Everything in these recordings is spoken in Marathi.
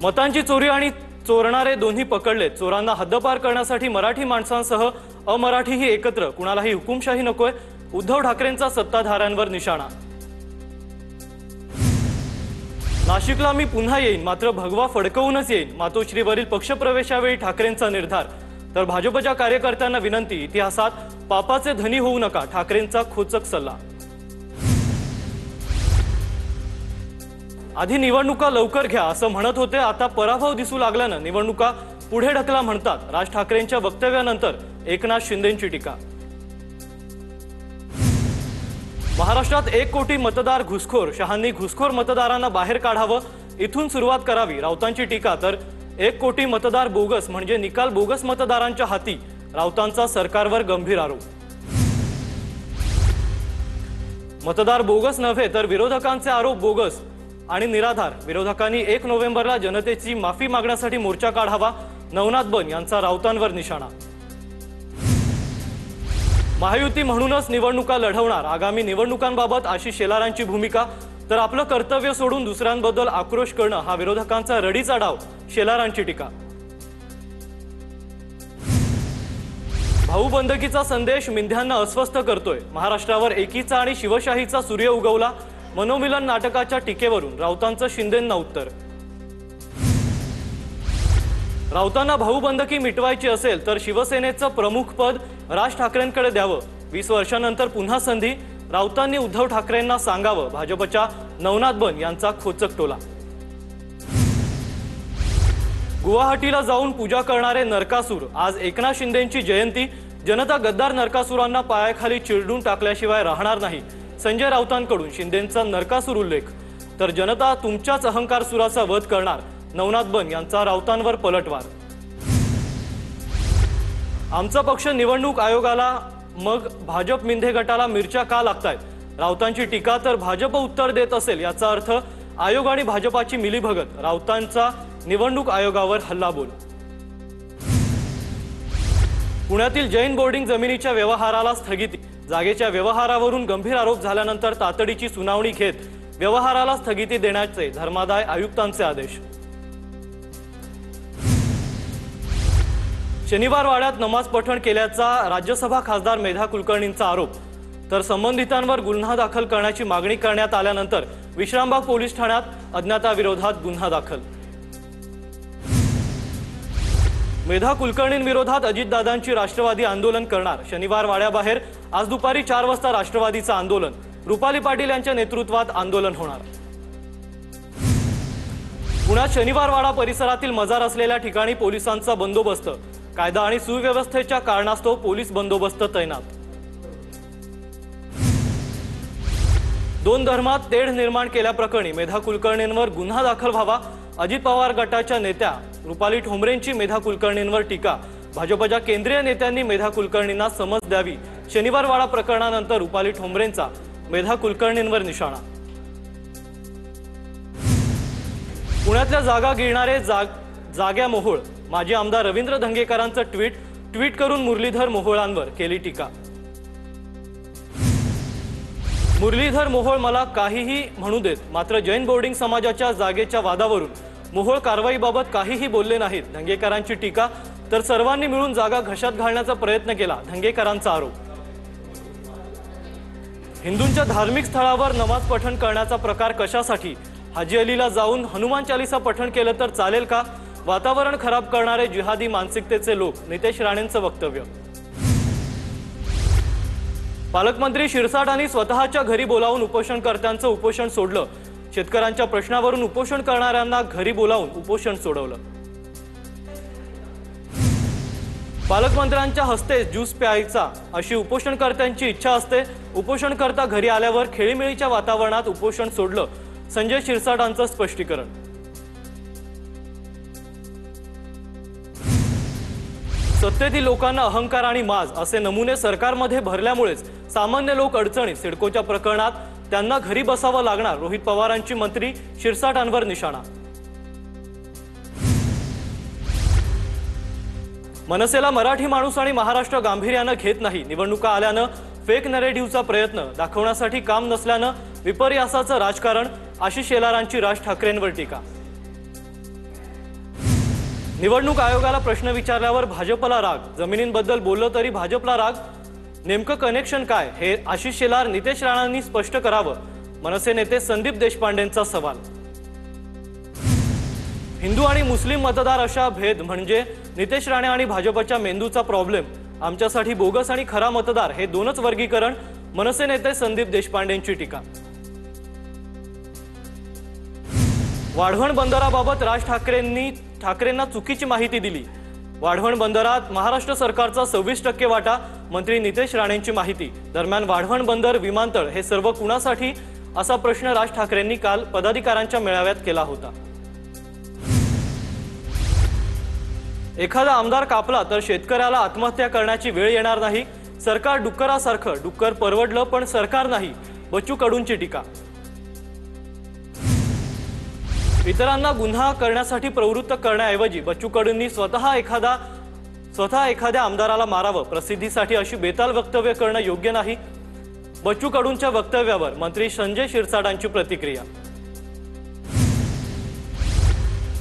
मतांची चोरी आणि चोरणारे दोन्ही पकडले। चोरांना हद्दपार करण्यासाठी मराठी माणसांसह अमराठीही एकत्र, कुणालाही हुकुमशाही नकोय। उद्धव ठाकरेंचा सत्ताधाऱ्यांवर निशाणा। नाशिकला मी पुन्हा येईन, मात्र भगवा फडकवूनच येईन। मातोश्रीवरील पक्षप्रवेशावेळी ठाकरेंचा निर्धार। तर भाजपच्या कार्यकर्त्यांना विनंती, इतिहासात पापाचे धनी होऊ नका, ठाकरेंचा खोचक सल्ला। आधी निवडणुका लवकर घ्या असं म्हणत होते, आता पराभव दिसू लागल्यानं निवडणुका पुढे ढकला म्हणतात। राज ठाकरेंच्या वक्तव्यानंतर एकनाथ शिंदेंची टीका। महाराष्ट्रात 1 कोटी मतदार घुसखोर, शहांनी घुसखोर मतदारांना बाहेर काढावं, इथून सुरुवात करावी, राऊतांची टीका। तर 1 कोटी मतदार बोगस म्हणजे निकाल बोगस मतदारांच्या हाती, राऊतांचा सरकारवर गंभीर आरोप। मतदार बोगस नव्हे तर विरोधकांचे आरोप बोगस आणि निराधार। विरोधकांनी 1 नोव्हेंबरला जनतेची माफी मागण्यासाठी मोर्चा काढावा, नवनाथ बन यांचा राऊतांवर निशाणा। महायुती म्हणूनच निवडणुका लढवणार, आगामी निवडणुकांबाबत आशिष शेलारांची भूमिका। तर आपलं कर्तव्य सोडून दुसऱ्यांबद्दल आक्रोश करणं हा विरोधकांचा रडीचा डाव, शेलारांची टीका। भाऊबंदकीचा संदेश मिंध्यांना अस्वस्थ करतोय, महाराष्ट्रावर एकीचा आणि शिवशाहीचा सूर्य उगवला। मनोमिलन नाटकाच्या टीकेवरून राऊतांचं शिंदेंना उत्तर। राऊतांना भाऊबंदकी मिटवायची असेल तर शिवसेनेचं प्रमुख पद राज ठाकरेंकडे द्यावं, 20 वर्षांनंतर पुन्हा संधी, राऊतांनी उद्धव ठाकरेंना सांगावं, भाजपच्या नवनाथ बन यांचा खोचक टोला। गुवाहाटीला जाऊन पूजा करणारे नरकासूर, आज एकनाथ शिंदेंची जयंती, जनता गद्दार नरकासुरांना पायाखाली चिरडून टाकल्याशिवाय राहणार नाही, संजय राऊतांकडून शिंदेंचा नरकासूर उल्लेख। तर जनता तुमच्याच अहंकार सुराचा वध करणार, नवनाथ बन यांचा राऊतांवर पलटवार। आमचा पक्ष निवडणूक आयोगाला मग भाजप मिंधे गटाला मिरच्या का लागतायत, राऊतांची टीका। तर भाजप उत्तर देत असेल याचा अर्थ आयोग आणि भाजपाची मिलीभगत, राऊतांचा निवडणूक आयोगावर हल्लाबोल। पुण्यातील जैन बोर्डिंग जमिनीच्या व्यवहाराला स्थगिती, जागेच्या व्यवहारावरून गंभीर आरोप झाल्यानंतर तातडीची सुनावणी घेत व्यवहाराला स्थगिती देण्याचे धर्मादाय आयुक्तांचे आदेश। शनिवार वाड्यात नमाज पठण केल्याचा राज्यसभा खासदार मेधा कुलकर्णींचा आरोप। तर संबंधितांवर गुन्हा दाखल करण्याची मागणी करण्यात आल्यानंतर विश्रामबाग पोलीस ठाण्यात अज्ञाताविरोधात गुन्हा दाखल। मेधा कुलकर्णींविरोधात अजितदादांची राष्ट्रवादी आंदोलन करणार, शनिवार वाड्याबाहेर आज दुपारी 4 वाजता राष्ट्रवादीचं आंदोलन, रुपाली पाटील यांच्या नेतृत्वात आंदोलन होणार। पुण्यात शनिवार वाडा परिसरातील मजार असलेल्या ठिकाणी पोलिसांचा बंदोबस्त, कायदा आणि सुव्यवस्थेच्या कारणास्तव पोलीस बंदोबस्त तैनात। 2 धर्मात तेढ निर्माण केल्याप्रकरणी मेधा कुलकर्णींवर गुन्हा दाखल व्हावा, अजित पवार गटाच्या नेत्या रुपाली ठोंबरेंची मेधा कुलकर्णींवर टीका। भाजपच्या केंद्रीय नेत्यांनी मेधा कुलकर्णींना समज द्यावी, शनिवार वाडा प्रकरणानंतर रुपाली ठोंबरेंचा मेधा कुलकर्णींवर निशाणा। पुण्यातल्या जागा गिळणारे जाग्या मोहोळ, माजी आमदार रवींद्र धंगेकरांचं ट्विट करून मुरलीधर मोहोळांवर केली टीका। मुरलीधर मोहोळ मला काहीही म्हणू देत, मात्र जैन बोर्डिंग समाजाच्या जागेच्या वादावरून मोहोळ कारवाईबाबत काहीही बोलले नाहीत, धंगेकरांची टीका। तर सर्वांनी मिळून जागा घशात घालण्याचा प्रयत्न केला, धंगेकरांचा आरोप। हिंदूंच्या धार्मिक स्थळावर नमाज पठण करण्याचा प्रकार कशासाठी, हाजी अलीला जाऊन हनुमान चालीसा पठण केलं तर चालेल का, वातावरण खराब करणारे जिहादी मानसिकतेचे लोक, नितेश राणेंचं वक्तव्य। पालकमंत्री शिरसाटांनी स्वतःच्या घरी बोलावून उपोषणकर्त्यांचं उपोषण सोडलं, शेतकऱ्यांच्या प्रश्नावरून उपोषण करणाऱ्यांना घरी बोलावून उपोषण सोडवलं। पालकमंत्र्यांच्या हस्ते ज्यूस प्यायचा अशी उपोषणकर्त्यांची इच्छा असते, उपोषणकर्ता घरी आल्यावर खेळीमेळीच्या वातावरणात उपोषण सोडलं, संजय शिरसाटांचं स्पष्टीकरण। सत्तेतील लोकांना अहंकार आणि माज असे नमुने सरकारमध्ये भरल्यामुळेच सामान्य लोक अडचणीत, सिडकोच्या प्रकरणात त्यांना घरी बसावं लागणार, रोहित पवारांची मंत्री शिरसाटांवर निशाणा। मनसेला मराठी माणूस आणि महाराष्ट्र गांभीर्यानं घेत नाही, निवडणुका आल्यानं फेक नरेटिव्हचा प्रयत्न दाखवण्यासाठी काम नसल्यानं विपर्यासाचं राजकारण, आशिष शेलारांची राज ठाकरेंवर टीका। निवडणूक आयोगाला प्रश्न विचारल्यावर भाजपला राग, जमिनींबद्दल बोललं तरी भाजपला राग, नेमकं कनेक्शन काय हे आशिष शेलार नितेश राणांनी स्पष्ट करावं, मनसे नेते संदीप देशपांडेंचा सवाल। हिंदू आणि मुस्लिम मतदार अशा भेद म्हणजे नितेश राणे आणि भाजपच्या मेंदूचा प्रॉब्लेम, आमच्यासाठी बोगस आणि खरा मतदार हे दोनच वर्गीकरण, मनसे नेते संदीप देशपांडेंची टीका। वाढवण बंदराबाबत राज ठाकरेंना चुकीची माहिती दिली, वाढवण बंदरात महाराष्ट्र सरकारचा 26% वाटा, मंत्री नितेश राणेंची माहिती। दरम्यान वाढवण बंदर विमानतळ हे सर्व कुणासाठी असा प्रश्न राज ठाकरेंनी काल पदाधिकाऱ्यांच्या मेळाव्यात केला होता। एखादा आमदार कापला तर शेतकऱ्याला आत्महत्या करण्याची वेळ येणार नाही, सरकार डुक्करासारखं, डुक्कर परवडलं पण सरकार नाही, बच्चू कडूंची टीका। इतरांना गुन्हा करण्यासाठी प्रवृत्त करण्याऐवजी बच्चू कडूंनी स्वतः एखाद्या आमदाराला मारावं, प्रसिद्धीसाठी अशी बेताल वक्तव्य करणं योग्य नाही, बच्चू कडूंच्या वक्तव्यावर मंत्री संजय शिरसाटांची प्रतिक्रिया।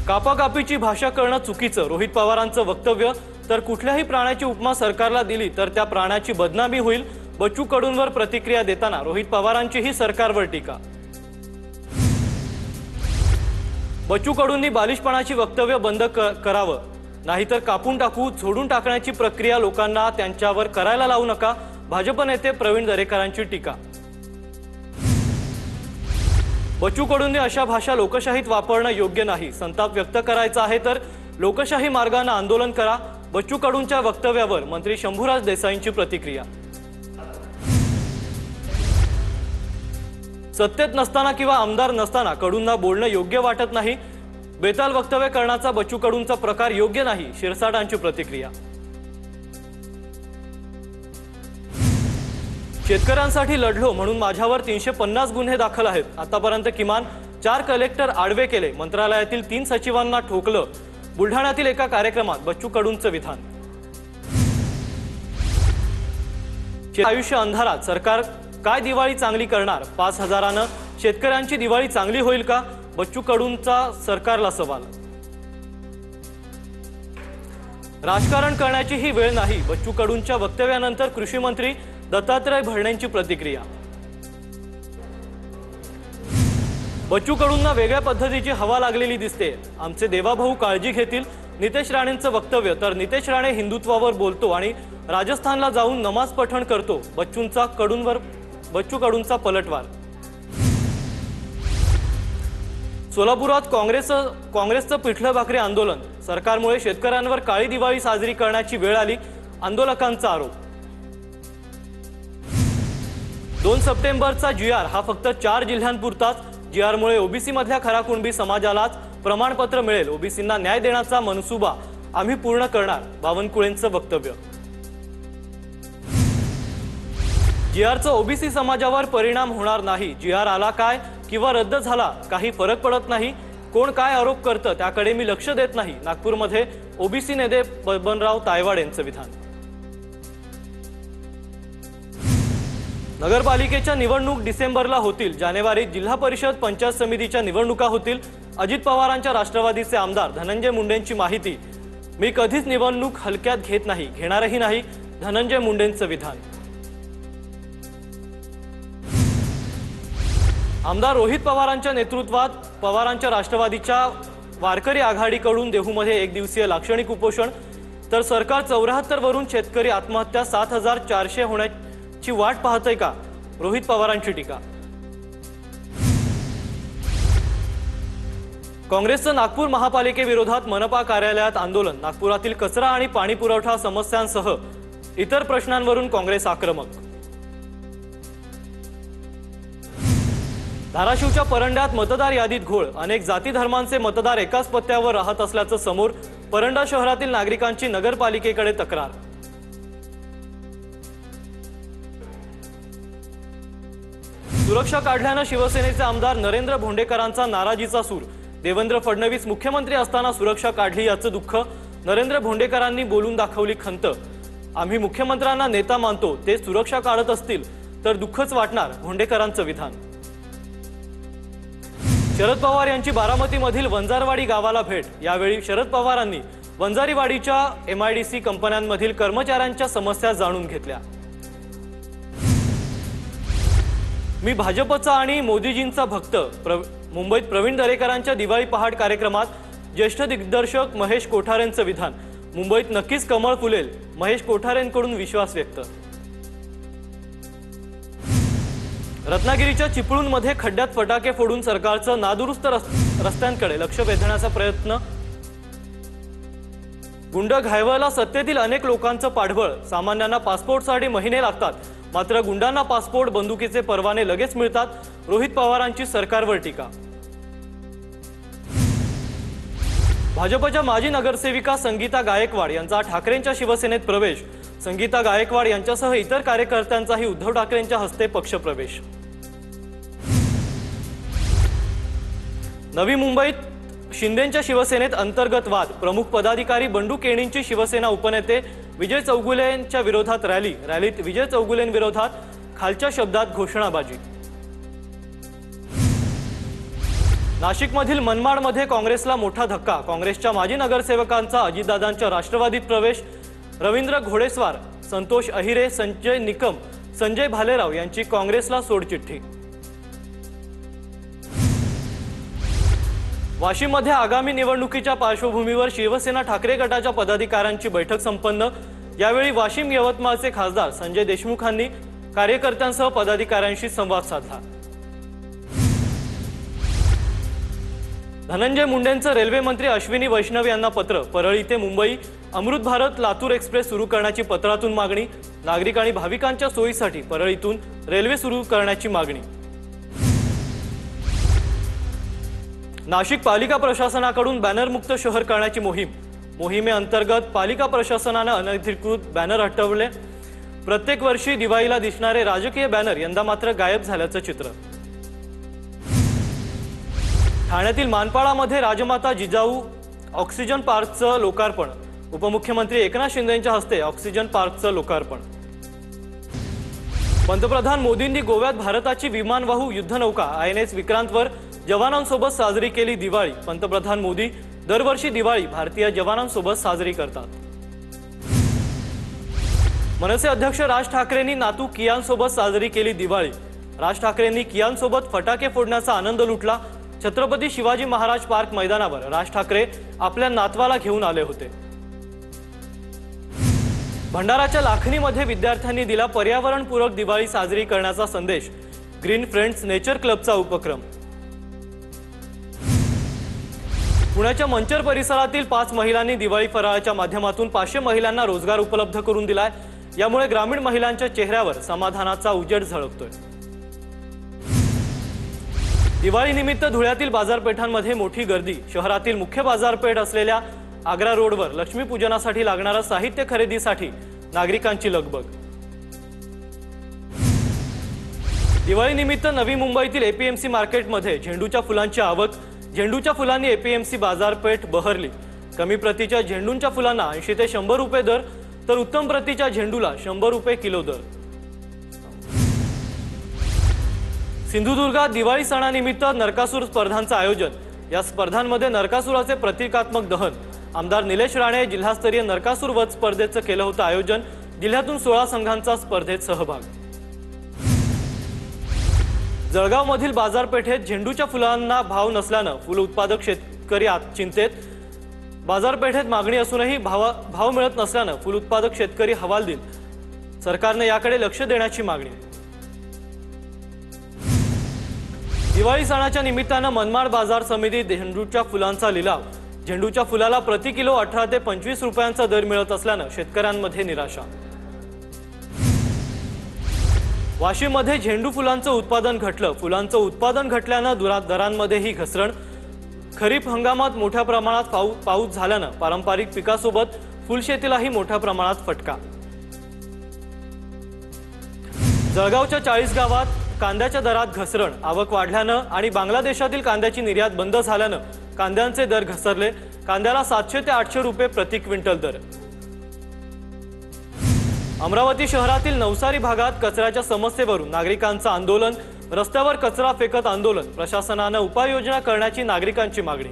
कापाकापीची भाषा करणं चुकीचं, रोहित पवारांचं वक्तव्य, तर कुठल्याही प्राण्याची उपमा सरकारला दिली तर त्या प्राण्याची बदनामी होईल, बच्चू कडूंवर प्रतिक्रिया देताना रोहित पवारांचीही सरकारवर टीका। बच्चू कडूंनी बालिशपणाची वक्तव्य बंद करावं, नाहीतर कापून टाकू, झोडून टाकण्याची प्रक्रिया लोकांना त्यांच्यावर करायला लावू नका, भाजप नेते प्रवीण दरेकरांची टीका। बच्चू कडूंनी अशा भाषा लोकशाहीत वापरणं योग्य नाही, संताप व्यक्त करायचा आहे तर लोकशाही मार्गाने आंदोलन करा, बच्चू कडूंच्या वक्तव्यावर मंत्री शंभूराज देसाईंची प्रतिक्रिया। सत्तेत नसताना किंवा आमदार नसताना कडूंना बोलणं योग्य वाटत नाही, बेताल वक्तव्य करण्याचा बच्चू कडूंचा प्रकार योग्य नाही, शिरसाटांची प्रतिक्रिया। शेतकऱ्यांसाठी लढलो म्हणून माझ्यावर 350 गुन्हे दाखल आहेत, आतापर्यंत किमान 4 कलेक्टर आडवे केले, मंत्रालयातील 3 सचिवांना ठोकलं, बुलढाण्यातील एका कार्यक्रमात बच्चू कडूंचं विधान। आयुष्य अंधारात, सरकार काय दिवाळी चांगली करणार, 5000 शेतकऱ्यांची दिवाळी चांगली होईल का, बच्चू कडूंचा सरकारला सवाल। राजकारण करण्याची ही वेळ नाही, बच्चू कडूंच्या वक्तव्यानंतर कृषी मंत्री दत्तात्रय भरणेंची प्रतिक्रिया। बच्चू कडूंना वेगळ्या पद्धतीची हवा लागलेली दिसते, आमचे देवाभाऊ काळजी घेतील, नितेश राणेंचं वक्तव्य, तर नितेश राणे हिंदुत्वावर बोलतो आणि राजस्थानला जाऊन नमाज पठण करतो, बच्चू कडूंचा पलटवार। सोलापुरात काँग्रेसचं पिठलं भाकरी आंदोलन, सरकारमुळे शेतकऱ्यांवर काळी दिवाळी साजरी करण्याची वेळ आली, आंदोलकांचा आरोप। 2 सप्टेंबरचा GR हा फक्त 4 जिल्ह्यांपुरताच, GR मुळे ओबीसी मधल्या खरा कुणबी समाजालाच प्रमाणपत्र मिळेल, ओबीसींना न्याय देण्याचा मनसुबा आम्ही पूर्ण करणार, बावनकुळेंचं वक्तव्य। GRचा ओबीसी समाजावर परिणाम होणार नाही, GR आला काय किंवा रद्द झाला काही फरक पडत नाही, कोण काय आरोप करतं त्याकडे मी लक्ष देत नाही, नागपूरमध्ये ओबीसी नेते बबनराव तायवाड यांचं विधान। नगरपालिकेच्या निवडणूक डिसेंबरला होतील, जानेवारीत जिल्हा परिषद पंचायत समितीच्या निवडणुका होतील, अजित पवारांच्या राष्ट्रवादीचे आमदार धनंजय मुंडेंची माहिती, मी कधीच निवडणूक हलक्यात घेत नाही, घेणारही नाही, धनंजय मुंडेंचं विधान। आमदार रोहित पवारांच्या नेतृत्वात पवारांच्या राष्ट्रवादीच्या वारकरी आघाडीकडून देहूमध्ये 1 दिवसीय लाक्षणिक उपोषण, तर सरकार 74 वरून शेतकरी आत्महत्या 7400 होण्याची वाट पाहतंय का, रोहित पवारांची टीका। काँग्रेसचं नागपूर महापालिकेविरोधात मनपा कार्यालयात आंदोलन, नागपुरातील कचरा आणि पाणी पुरवठा समस्यांसह इतर प्रश्नांवरून काँग्रेस आक्रमक। धाराशिवच्या परंड्यात मतदार यादीत घोळ, अनेक जाती धर्मांचे मतदार एकाच पत्त्यावर राहत असल्याचं समोर, परंडा शहरातील नागरिकांची नगरपालिकेकडे तक्रार। सुरक्षा काढल्यानं शिवसेनेचे आमदार नरेंद्र भोंडेकरांचा नाराजीचा सूर, देवेंद्र फडणवीस मुख्यमंत्री असताना सुरक्षा काढली याचं दुःख, नरेंद्र भोंडेकरांनी बोलून दाखवली खंत, आम्ही मुख्यमंत्र्यांना नेता मानतो, ते सुरक्षा काढत असतील तर दुःखच वाटणार, भोंडेकरांचं विधान। शरद पवार यांची बारामतीमधील वंजारवाडी गावाला भेट, यावेळी शरद पवारांनी वंजारीवाडीच्या MIDC कंपन्यांमधील कर्मचाऱ्यांच्या समस्या जाणून घेतल्या। मी भाजपचा आणि मोदीजींचा भक्त मुंबईत प्रवीण दरेकरांच्या दिवाळी पहाट कार्यक्रमात ज्येष्ठ दिग्दर्शक महेश कोठारेंचं विधान। मुंबईत नक्कीच कमळ फुलेल, महेश कोठारेंकडून विश्वास व्यक्त। रत्नागिरीच्या चिपळूणमध्ये खड्ड्यात फटाके फोडून सरकारचं नादुरुस्त रस्त्यांकडे लक्ष वेधण्याचा प्रयत्न। गुंड घायवायला सत्तेतील अनेक लोकांचं पाठबळ। सामान्यांना पासपोर्टसाठी महिने लागतात, मात्र गुंडांना पासपोर्ट बंदुकीचे परवाने लगेच मिळतात। रोहित पवारांची सरकारवर टीका। भाजपच्या माजी नगरसेविका संगीता गायकवाड यांचा ठाकरेंच्या शिवसेनेत प्रवेश। संगीता गायकवाड यांच्यासह इतर कार्यकर्त्यांचाही उद्धव ठाकरेंच्या हस्ते पक्षप्रवेश। नवी मुंबईत शिंदेंच्या शिवसेनेत अंतर्गत वाद। प्रमुख पदाधिकारी बंडू केणींची शिवसेना उपनेते विजय चौगुलेंच्या विरोधात रॅलीत विजय चौगुलेंविरोधात खालच्या शब्दात घोषणाबाजी। नाशिकमधील मनमाडमध्ये काँग्रेसला मोठा धक्का। काँग्रेसच्या माजी नगरसेवकांचा अजितदादांच्या राष्ट्रवादीत प्रवेश। रवींद्र घोडेस्वार, संतोष अहिरे, संजय निकम, संजय भालेराव यांची काँग्रेसला सोडचिठ्ठी। वाशिममध्ये आगामी निवडणुकीच्या पार्श्वभूमीवर शिवसेना ठाकरे गटाच्या पदाधिकाऱ्यांची बैठक संपन्न। यावेळी वाशिम यवतमाळचे खासदार संजय देशमुखांनी कार्यकर्त्यांसह पदाधिकाऱ्यांशी संवाद साधला। धनंजय मुंडेंचं रेल्वे मंत्री अश्विनी वैष्णव यांना पत्र। परळी ते मुंबई अमृत भारत लातूर एक्सप्रेस सुरू करण्याची पत्रातून मागणी। नागरिक आणि भाविकांच्या सोयीसाठी परळीतून रेल्वे सुरू करण्याची मागणी। नाशिक पालिका प्रशासनाकडून बॅनरमुक्त शहर करण्याची मोहिमेअंतर्गत पालिका प्रशासनाने अनधिकृत बॅनर हटवले। प्रत्येक वर्षी दिवाळीला दिसणारे राजकीय बॅनर यंदा मात्र गायब झाल्याचं चित्र। ठाण्यातील मानपाडामध्ये राजमाता जिजाऊ ऑक्सिजन पार्कचं लोकार्पण। उपमुख्यमंत्री एकनाथ शिंदेंच्या हस्ते ऑक्सिजन पार्कचं लोकार्पण। पंतप्रधान मोदींनी गोव्यात भारताची विमानवाहू युद्धनौका INS विक्रांतवर जवानांसोबत साजरी केली दिवाळी। पंतप्रधान मोदी दरवर्षी दिवाळी भारतीय जवानांसोबत साजरी करतात। मनसे अध्यक्ष राज ठाकरेंनी नातू कियानसोबत साजरी केली दिवाळी। राज ठाकरेंनी कियानसोबत फटाके फोडण्याचा आनंद लुटला। छत्रपती शिवाजी महाराज पार्क मैदानावर राज ठाकरे आपल्या नातवाला घेऊन आले होते। भंडाराच्या लाखणीमध्ये विद्यार्थ्यांनी दिला पर्यावरणपूरक दिवाळी साजरी करण्याचा संदेश। ग्रीन फ्रेंड्स नेचर क्लबचा उपक्रम। पुण्याच्या मंचर परिसरातील 5 महिलांनी दिवाळी फराळाच्या माध्यमातून 500 महिलांना रोजगार उपलब्ध करून दिलाय। यामुळे ग्रामीण महिलांच्या चेहऱ्यावर समाधानाचा उजेड झळकतोय। दिवाळीनिमित्त धुळ्यातील बाजारपेठांमध्ये मोठी गर्दी। शहरातील मुख्य बाजारपेठ असलेल्या आग्रा रोडवर लक्ष्मीपूजनासाठी लागणारं साहित्य खरेदीसाठी नागरिकांची लगबग। दिवाळीनिमित्त नवी मुंबईतील APMC मार्केटमध्ये झेंडूच्या फुलांची आवक। झेंडूच्या फुलांनी APMC बाजारपेठ बहरली। कमी प्रतीच्या झेंडूच्या फुलांना 80 ते 100 रुपये दर, तर उत्तम प्रतीच्या झेंडूला 100 रुपये किलो दर। सिंधुदुर्गात दिवाळी सणानिमित्त नरकासूर स्पर्धांचं आयोजन। या स्पर्धांमध्ये नरकासुराचे प्रतिकात्मक दहन। आमदार निलेश राणे जिल्हास्तरीय नरकासूर वध स्पर्धेचं केलं होतं आयोजन। जिल्ह्यातून 16 संघांचा स्पर्धेत सहभाग। जळगावमधील बाजारपेठेत झेंडूच्या फुलांना भाव नसल्यानं फुल उत्पादक शेतकरी चिंतेत। बाजारपेठेत मागणी असूनही भाव मिळत नसल्यानं फुल उत्पादक शेतकरी हवालदिल। सरकारने याकडे लक्ष देण्याची मागणी। दिवाळी सणाच्या निमित्तानं मनमाड बाजार समितीत झेंडूच्या फुलांचा लिलाव। झेंडूच्या फुलाला प्रति किलो 18 ते 25 रुपयांचा दर मिळत असल्यानं शेतकऱ्यांमध्ये निराशा। वाशिममध्ये झेंडू फुलांचं उत्पादन घटलं। फुलांचं उत्पादन घटल्यानं दरांमध्येही घसरण। खरीप हंगामात मोठ्या प्रमाणात पाऊस झाल्यानं पारंपरिक पिकासोबत फुलशेतीलाही मोठ्या प्रमाणात फटका। जळगावच्या 40 गावात कांद्याच्या दरात घसरण। आवक वाढल्यानं आणि बांगलादेशातील कांद्याची निर्यात बंद झाल्यानं कांद्यांचे दर घसरले। कांद्याला 700 ते 800 रुपये प्रति क्विंटल दर। अमरावती शहरातील नवसारी भागात कचऱ्याच्या समस्येवरून नागरिकांचं आंदोलन। रस्त्यावर कचरा फेकत आंदोलन। प्रशासनानं उपाययोजना करण्याची नागरिकांची मागणी।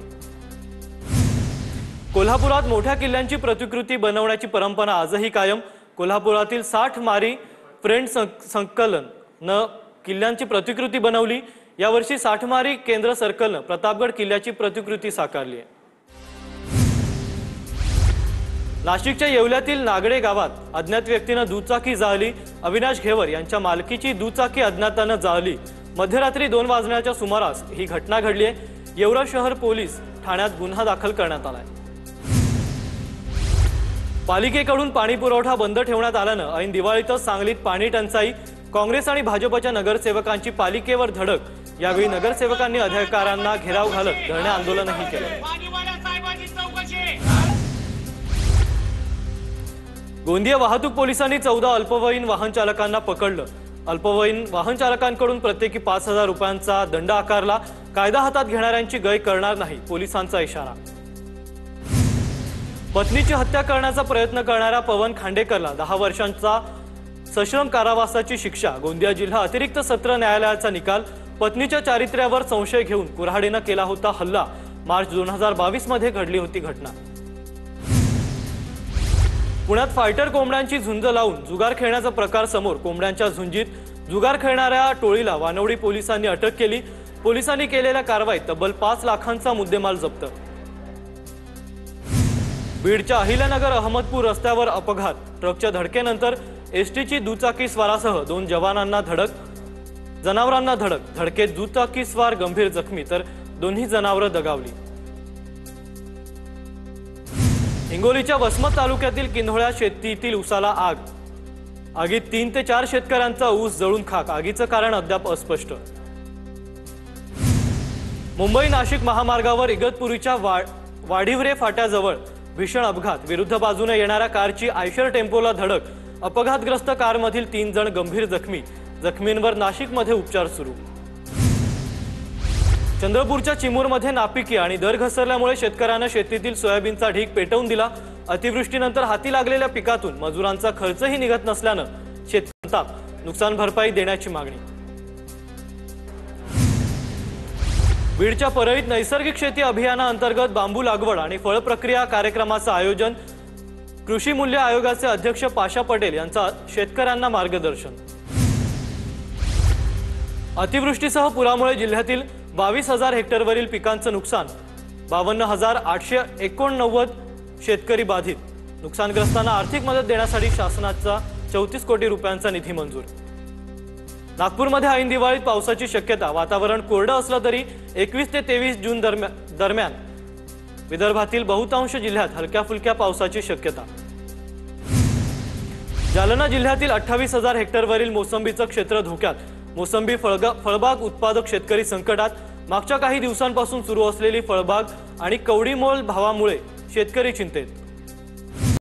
कोल्हापुरात मोठ्या किल्ल्यांची प्रतिकृती बनवण्याची परंपरा आजही कायम। कोल्हापुरातील 60 मारी फ्रेंड संकलन न किल्ल्यांची प्रतिकृती बनवली। यावर्षी 60 मारी केंद्र सर्कलनं प्रतापगड किल्ल्याची प्रतिकृती साकारली आहे। नाशिकच्या येवल्यातील नागडे गावात अज्ञात व्यक्तीने दुचाकी जाळली। अविनाश घेवर यांच्या मालकीची दुचाकी अज्ञाताने जाळली। मध्यरात्री 2 वाजण्याच्या सुमारास ही घटना घडली आहे। येवला शहर पोलीस ठाण्यात गुन्हा दाखल करण्यात आलाय। पालिकेकडून पाणी पुरवठा बंद ठेवण्यात आल्याने ऐन दिवाळीतच सांगलीत पाणी टंचाई। काँग्रेस आणि भाजपच्या नगरसेवकांची पालिकेवर धडक। यावेळी नगरसेवकांनी अधिकाऱ्यांना घेराव घालत धरणे आंदोलनही केले। गोंदिया वाहतूक पोलिसांनी 14 अल्पवयीन वाहन चालकांना पकडलं। अल्पवयीन वाहन चालकांकडून प्रत्येकी 5,000 रुपयांचा दंड आकारला। कायदा हातात घेणाऱ्यांची गय करणार नाही, पोलिसांचा इशारा। पत्नीची हत्या करण्याचा प्रयत्न करणाऱ्या पवन खांडेकरला 10 वर्षांचा सश्रम कारावासाची शिक्षा। गोंदिया जिल्हा अतिरिक्त सत्र न्यायालयाचा निकाल। पत्नीच्या चारित्र्यावर संशय घेऊन कुऱ्हाडीने केला होता हल्ला। मार्च 2022 मध्ये घडली होती घटना। पुण्यात फायटर कोंबड्यांची झुंज लावून जुगार खेळण्याचा प्रकार समोर। कोंबड्यांच्या झुंजीत जुगार खेळणाऱ्या टोळीला वानवडी पोलिसांनी अटक केली। पोलिसांनी केलेल्या कारवाईत तब्बल 5 लाखांचा मुद्देमाल जप्त। बीडच्या अहिल्यानगर अहमदपूर रस्त्यावर अपघात। ट्रकच्या धडकेनंतर एसटीची दुचाकी स्वारासह 2 जवानांना जनावरांना धडक। धडकेत दुचाकी स्वार गंभीर जखमी तर दोन्ही जनावरं दगावली। हिंगोलीच्या वसमत तालुक्यातील किंधोळ्या शेतीतील ऊसाला आग। आगीत 3 ते 4 शेतकऱ्यांचा ऊस जळून खाक। आगीचं कारण अद्याप अस्पष्ट। मुंबई नाशिक महामार्गावर इगतपुरीच्या वाढिवरे फाट्याजवळ भीषण अपघात। विरुद्ध बाजूने येणाऱ्या कारची आयशर टेम्पोला धडक। अपघातग्रस्त कारमधील 3 जण गंभीर जखमी। जखमींवर नाशिकमध्ये उपचार सुरू। चंद्रपूरच्या चिमूरमध्ये नापिकी आणि दर घसरल्यामुळे शेतकऱ्यांना शेतीतील सोयाबीनचा ढीग पेटवून दिला। अतिवृष्टीनंतर हाती लागलेल्या पिकातून मजुरांचा खर्चही निघत नसल्याने शेतकऱ्यांना नुकसान भरपाई देण्याची मागणी। बीडच्या परळीत नैसर्गिक शेती अभियानाअंतर्गत बांबू लागवड आणि फळ प्रक्रिया कार्यक्रमाचे आयोजन। कृषी मूल्य आयोगाचे अध्यक्ष पाशा पटेल यांचा शेतकऱ्यांना मार्गदर्शन। अतिवृष्टीसह पुरामुळे जिल्ह्यातील 22,000 हेक्टरवरील पिकांचं नुकसान। 52,889 शेतकरी बाधित। नुकसानग्रस्तांना आर्थिक मदत देण्यासाठी शासनाचा 34 कोटी रुपयांचा निधी मंजूर। नागपूरमध्ये ऐन दिवाळीत पावसाची शक्यता। वातावरण कोरडं असलं तरी 21 ते 23 जून दरम्यान विदर्भातील बहुतांश जिल्ह्यात हलक्या फुलक्या पावसाची शक्यता। जालना जिल्ह्यातील 28,000 हेक्टरवरील मोसंबीचं क्षेत्र धोक्यात। मोसंबी फळबाग उत्पादक शेतकरी संकटात। मागच्या काही दिवसांपासून सुरू असलेली फळबाग आणि कवडीमोल भावामुळे शेतकरी चिंतेत।